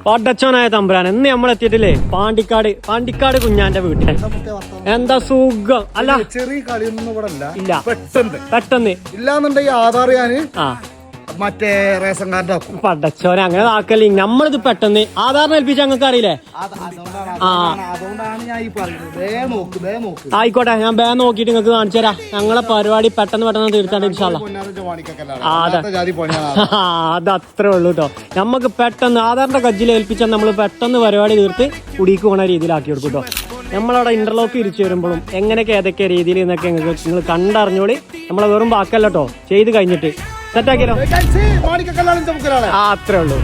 പടച്ചോനായ തമ്പുരാൻ എന്ന് നമ്മളെത്തിയിട്ടില്ലേ പാണ്ടിക്കാട് കുഞ്ഞാന്റെ വീട്ടിൽ. എന്താ സുഖം അല്ല, ചെറിയ കളിയൊന്നും ഇവിടെ ഇല്ല. പെട്ടെന്ന് ഇല്ലാന്നുണ്ടെങ്കിൽ ആധാർ ഞാന് മറ്റേ റേഷൻ കാർഡ് പടച്ചോനെ അങ്ങനെ ആക്കല്ലേ. നമ്മളിത് പെട്ടെന്ന് ആധാറിന് ഏൽപ്പിച്ച ഞങ്ങൾക്ക് അറിയില്ലേ. അതുകൊണ്ടാണ് ഞാൻ ഈ പറയുന്നത്. ആയിക്കോട്ടെ, ഞാൻ ബേ നോക്കിയിട്ട് നിങ്ങൾക്ക് കാണിച്ചു തരാം. ഞങ്ങളെ പരിപാടി പെട്ടെന്ന് തീർത്താണ്ട് ഇൻഷാല്ലാ. അത് അത്രേ ഉള്ളൂ കേട്ടോ. നമുക്ക് പെട്ടെന്ന് ആധാറിന്റെ കജ്ജിൽ ഏൽപ്പിച്ചാൽ നമ്മൾ പെട്ടെന്ന് പരിപാടി തീർത്ത് കുടിക്ക് പോണ രീതിയിലാക്കി കൊടുക്കും കേട്ടോ. നമ്മളവിടെ ഇന്റർലോക്ക് ഇരിച്ചു വരുമ്പോഴും എങ്ങനെയൊക്കെ ഏതൊക്കെ രീതിയിൽ എന്നൊക്കെ നിങ്ങൾ കണ്ടറിഞ്ഞോളി. നമ്മളെ വെറും ബാക്കല്ലോ ചെയ്ത് കഴിഞ്ഞിട്ട് സെറ്റാക്കിയല്ലോ. അത്രേ ഉള്ളൂ.